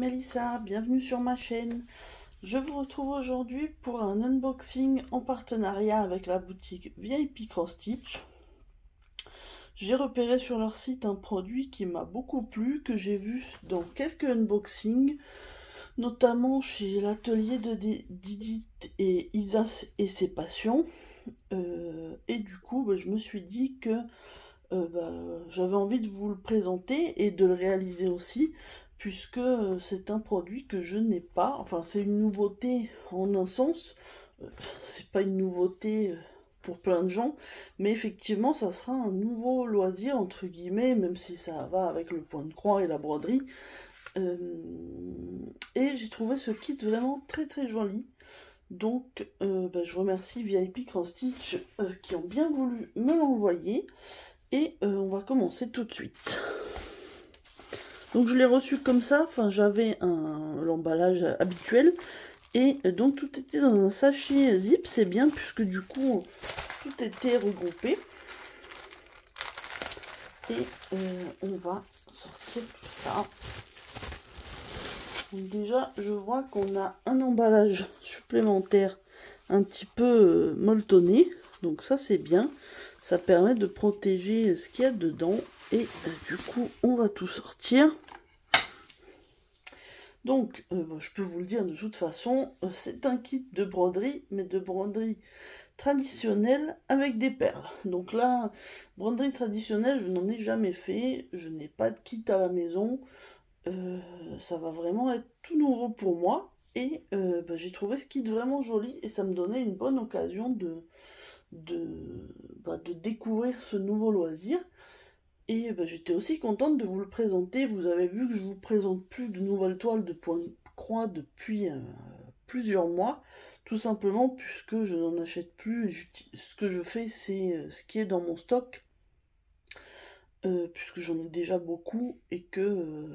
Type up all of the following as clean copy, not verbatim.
Mélissa, bienvenue sur ma chaîne. Je vous retrouve aujourd'hui pour un unboxing en partenariat avec la boutique VIP Cross Stitch. J'ai repéré sur leur site un produit qui m'a beaucoup plu, que j'ai vu dans quelques unboxings, notamment chez l'atelier de Didit et Isas et ses passions. Et du coup, je me suis dit que j'avais envie de vous le présenter et de le réaliser aussi, puisque c'est un produit que je n'ai pas. Enfin, c'est une nouveauté en un sens, c'est pas une nouveauté pour plein de gens, mais effectivement ça sera un nouveau loisir entre guillemets, même si ça va avec le point de croix et la broderie. Et j'ai trouvé ce kit vraiment très très joli. Donc je remercie VIP Cross Stitch qui ont bien voulu me l'envoyer. Et on va commencer tout de suite. Donc je l'ai reçu comme ça, enfin j'avais l'emballage habituel. Et donc tout était dans un sachet zip, c'est bien puisque du coup tout était regroupé. Et on va sortir tout ça. Donc déjà je vois qu'on a un emballage supplémentaire un petit peu molletonné. Donc ça c'est bien. Ça permet de protéger ce qu'il y a dedans. Et du coup, on va tout sortir. Donc, je peux vous le dire de toute façon, c'est un kit de broderie, mais de broderie traditionnelle avec des perles. Donc là, broderie traditionnelle, je n'en ai jamais fait. Je n'ai pas de kit à la maison. Ça va vraiment être tout nouveau pour moi. Et j'ai trouvé ce kit vraiment joli. Et ça me donnait une bonne occasion de découvrir ce nouveau loisir. Et j'étais aussi contente de vous le présenter. Vous avez vu que je vous présente plus de nouvelles toiles de point de croix depuis plusieurs mois, tout simplement puisque je n'en achète plus. Ce que je fais, c'est ce qui est dans mon stock, puisque j'en ai déjà beaucoup et que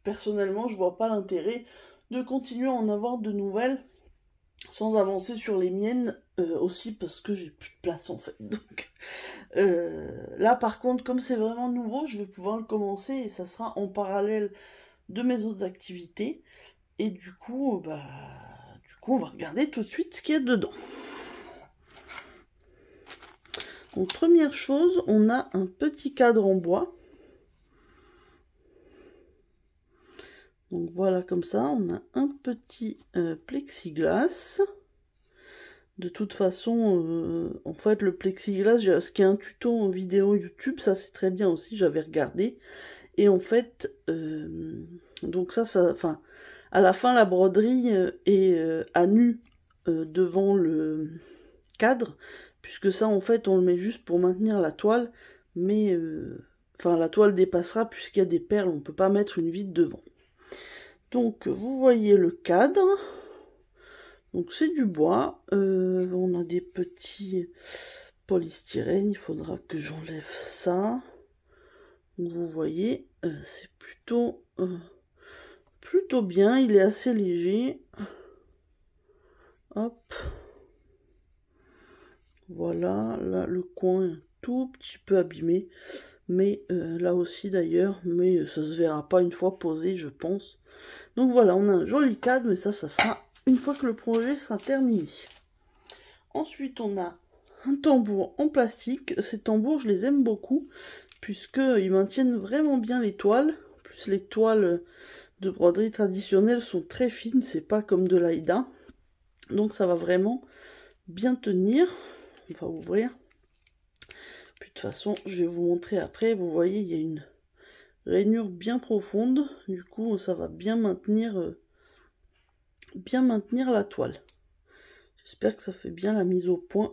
personnellement je vois pas l'intérêt de continuer à en avoir de nouvelles sans avancer sur les miennes, aussi parce que j'ai plus de place en fait. Donc là par contre, comme c'est vraiment nouveau, je vais pouvoir le commencer et ça sera en parallèle de mes autres activités. Et du coup, on va regarder tout de suite ce qu'il y a dedans. Donc première chose, on a un petit cadre en bois. Donc voilà, comme ça, on a un petit plexiglas. De toute façon, en fait, le plexiglas, ce qui est un tuto en vidéo YouTube, ça c'est très bien aussi, j'avais regardé. Et en fait, donc enfin, à la fin, la broderie est à nu devant le cadre, puisque ça, en fait, on le met juste pour maintenir la toile, mais, enfin, la toile dépassera puisqu'il y a des perles, on ne peut pas mettre une vide devant. Donc, vous voyez le cadre. Donc c'est du bois, on a des petits polystyrène, il faudra que j'enlève ça. Vous voyez, c'est plutôt bien, il est assez léger. Hop. Voilà, là le coin est un tout petit peu abîmé, mais là aussi d'ailleurs, mais ça se verra pas une fois posé, je pense. Donc voilà, on a un joli cadre, mais ça sera une fois que le projet sera terminé. Ensuite, on a un tambour en plastique. Ces tambours, je les aime beaucoup, puisqu'ils maintiennent vraiment bien les toiles. En plus, les toiles de broderie traditionnelle sont très fines, c'est pas comme de l'Aïda. Donc ça va vraiment bien tenir. On va ouvrir. Puis de toute façon, je vais vous montrer après. Vous voyez, il y a une rainure bien profonde. Du coup, ça va bien maintenir la toile. J'espère que ça fait bien la mise au point.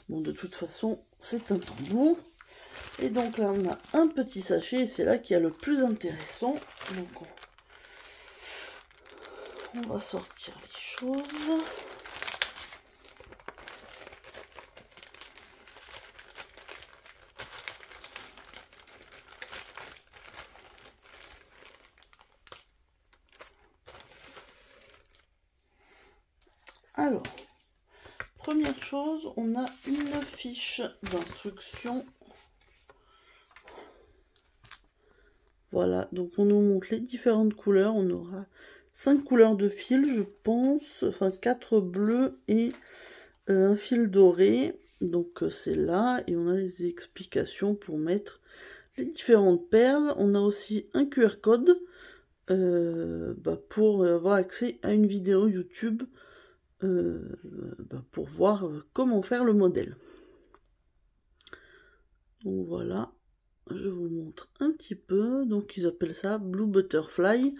Bon, de toute façon, c'est un tambour. Et donc là, on a un petit sachet. Et c'est là qu'il y a le plus intéressant. Donc, on va sortir les choses. Alors, première chose, on a une fiche d'instruction. Voilà, donc on nous montre les différentes couleurs. On aura 5 couleurs de fil, je pense, enfin 4 bleus et un fil doré. Donc c'est là, et on a les explications pour mettre les différentes perles. On a aussi un QR code pour avoir accès à une vidéo YouTube pour voir comment faire le modèle. Donc voilà, je vous montre un petit peu. Donc ils appellent ça Blue Butterfly.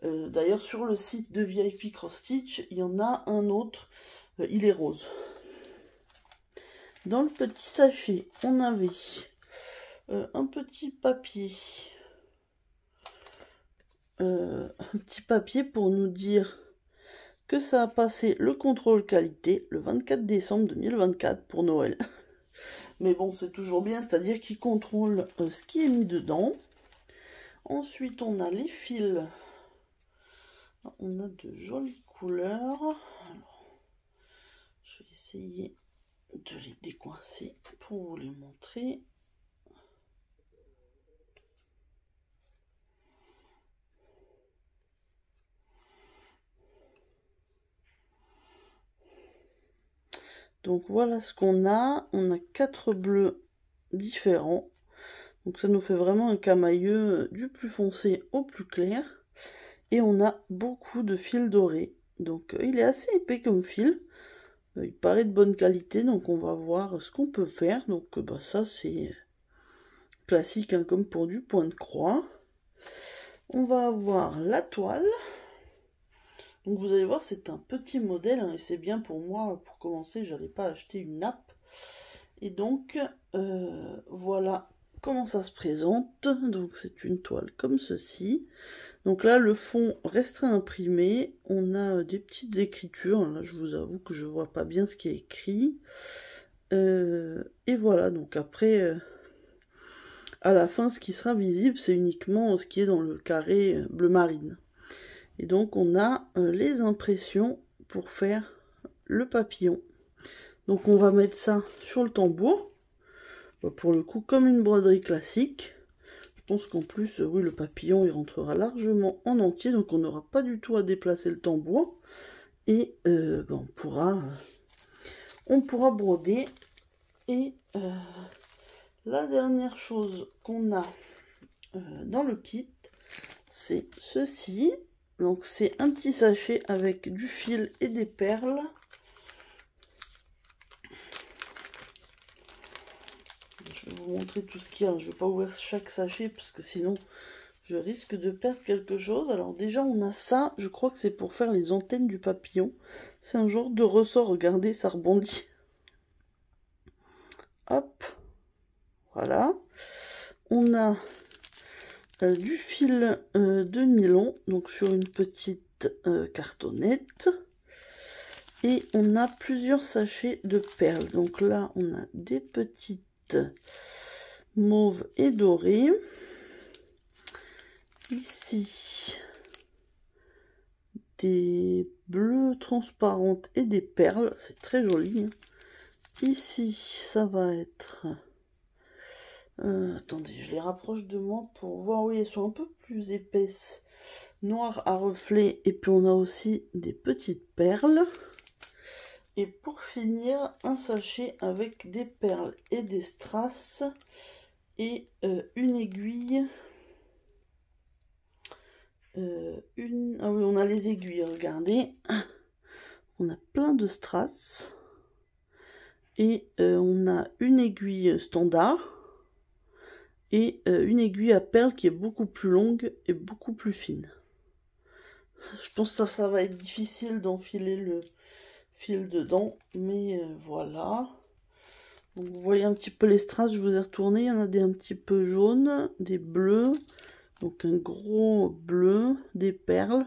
D'ailleurs sur le site de VIP Cross Stitch, il y en a un autre, il est rose. Dans le petit sachet, on avait un petit papier. Un petit papier pour nous dire que ça a passé le contrôle qualité le 24 décembre 2024 pour Noël. Mais bon, c'est toujours bien, c'est-à-dire qu'il contrôle ce qui est mis dedans. Ensuite, on a les fils. On a de jolies couleurs. Alors, je vais essayer de les décoincer pour vous les montrer. Donc voilà ce qu'on a. On a 4 bleus différents. Donc ça nous fait vraiment un camailleux du plus foncé au plus clair. Et on a beaucoup de fils dorés. Donc il est assez épais comme fil. Il paraît de bonne qualité. Donc on va voir ce qu'on peut faire. Donc ça c'est classique hein, comme pour du point de croix. On va avoir la toile. Donc vous allez voir, c'est un petit modèle hein, et c'est bien pour moi. Pour commencer, j'allais pas acheter une nappe. Et donc voilà comment ça se présente. Donc c'est une toile comme ceci. Donc là le fond restera imprimé. On a des petites écritures. Là je vous avoue que je vois pas bien ce qui est écrit. Et voilà, donc après à la fin ce qui sera visible c'est uniquement ce qui est dans le carré bleu marine. Et donc on a les impressions pour faire le papillon. Donc on va mettre ça sur le tambour. Pour le coup comme une broderie classique. Je pense qu'en plus, oui, le papillon il rentrera largement en entier. Donc on n'aura pas du tout à déplacer le tambour. Et on pourra broder. Et la dernière chose qu'on a dans le kit, c'est ceci. Donc c'est un petit sachet avec du fil et des perles. Je vais vous montrer tout ce qu'il y a. Je ne vais pas ouvrir chaque sachet parce que sinon je risque de perdre quelque chose. Alors déjà on a ça. Je crois que c'est pour faire les antennes du papillon. C'est un genre de ressort. Regardez, ça rebondit. Hop. Voilà. On a du fil de nylon, donc sur une petite cartonnette. Et on a plusieurs sachets de perles. Donc là, on a des petites mauves et dorées. Ici, des bleus transparentes et des perles. C'est très joli. Hein. Ici, ça va être... attendez, je les rapproche de moi pour voir. Oui, elles sont un peu plus épaisses. Noir à reflets. Et puis on a aussi des petites perles. Et pour finir, un sachet avec des perles et des strass. Et une aiguille. Ah oui, on a les aiguilles, regardez. On a plein de strass. Et on a une aiguille standard. Et une aiguille à perles qui est beaucoup plus longue et beaucoup plus fine. Je pense que ça va être difficile d'enfiler le fil dedans, mais voilà. Donc, vous voyez un petit peu les strass, je vous ai retourné. Il y en a des un petit peu jaunes, des bleus, donc un gros bleu, des perles.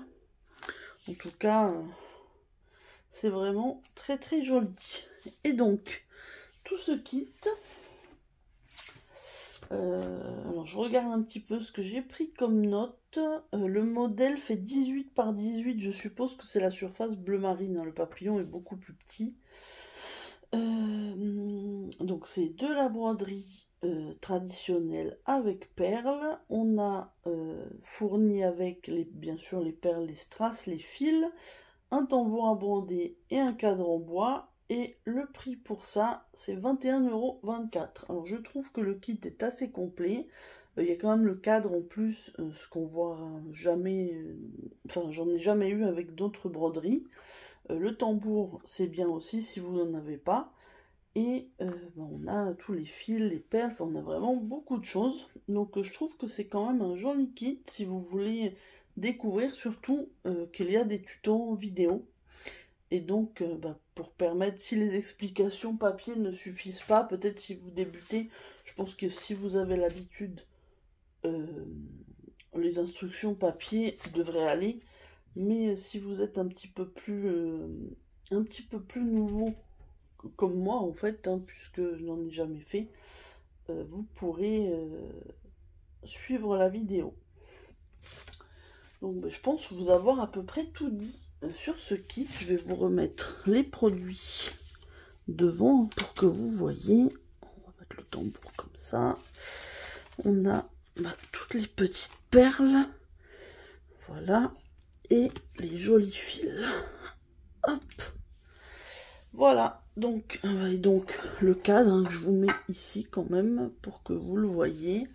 En tout cas, c'est vraiment très très joli. Et donc, tout ce kit... alors je regarde un petit peu ce que j'ai pris comme note. Le modèle fait 18 par 18. Je suppose que c'est la surface bleu marine. Hein. Le papillon est beaucoup plus petit. Donc c'est de la broderie traditionnel avec perles. On a fourni avec bien sûr les perles, les strass, les fils, un tambour à broder et un cadre en bois. Et le prix pour ça, c'est 21,24 €. Alors je trouve que le kit est assez complet. Il y a quand même le cadre en plus, ce qu'on voit jamais, enfin j'en ai jamais eu avec d'autres broderies. Le tambour, c'est bien aussi si vous n'en avez pas. Et on a tous les fils, les perles, enfin, on a vraiment beaucoup de choses. Donc je trouve que c'est quand même un joli kit si vous voulez découvrir, surtout qu'il y a des tutos vidéo. Et donc pour permettre, si les explications papier ne suffisent pas, peut-être si vous débutez, je pense que si vous avez l'habitude, les instructions papier devraient aller. Mais si vous êtes un petit peu plus nouveau, comme moi en fait, hein, puisque je n'en ai jamais fait, vous pourrez suivre la vidéo. Donc je pense vous avoir à peu près tout dit sur ce kit. Je vais vous remettre les produits devant pour que vous voyez. On va mettre le tambour comme ça. On a toutes les petites perles. Voilà. Et les jolis fils. Hop. Voilà, donc le cadre hein, que je vous mets ici quand même pour que vous le voyez.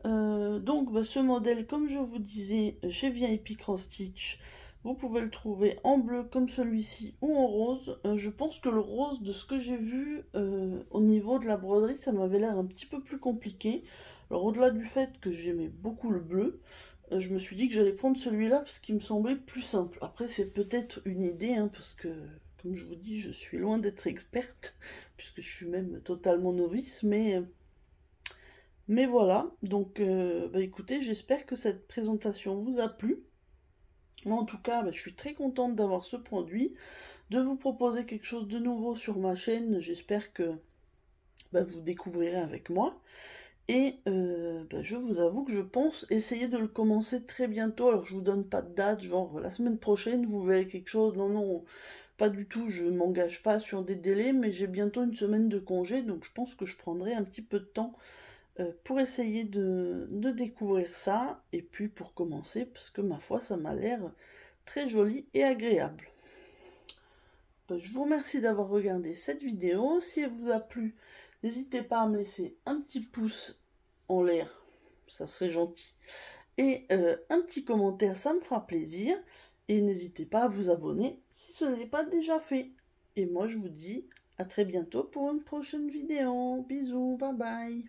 Ce modèle, comme je vous disais, chez VIP Cross Stitch, vous pouvez le trouver en bleu comme celui-ci ou en rose. Je pense que le rose, de ce que j'ai vu au niveau de la broderie, ça m'avait l'air un petit peu plus compliqué. Alors au-delà du fait que j'aimais beaucoup le bleu, je me suis dit que j'allais prendre celui-là parce qu'il me semblait plus simple. Après c'est peut-être une idée, hein, parce que comme je vous dis, je suis loin d'être experte, puisque je suis même totalement novice, mais voilà. Donc écoutez, j'espère que cette présentation vous a plu. Moi en tout cas, je suis très contente d'avoir ce produit, de vous proposer quelque chose de nouveau sur ma chaîne. J'espère que vous découvrirez avec moi. Et je vous avoue que je pense essayer de le commencer très bientôt. Alors je vous donne pas de date, genre la semaine prochaine vous verrez quelque chose. Non, non, pas du tout, je m'engage pas sur des délais, mais j'ai bientôt une semaine de congé, donc je pense que je prendrai un petit peu de temps pour essayer de découvrir ça. Et puis pour commencer, parce que ma foi, ça m'a l'air très joli et agréable. Je vous remercie d'avoir regardé cette vidéo. Si elle vous a plu, n'hésitez pas à me laisser un petit pouce en l'air, ça serait gentil. Et un petit commentaire, ça me fera plaisir. Et n'hésitez pas à vous abonner si ce n'est pas déjà fait. Et moi, je vous dis à très bientôt pour une prochaine vidéo. Bisous, bye bye.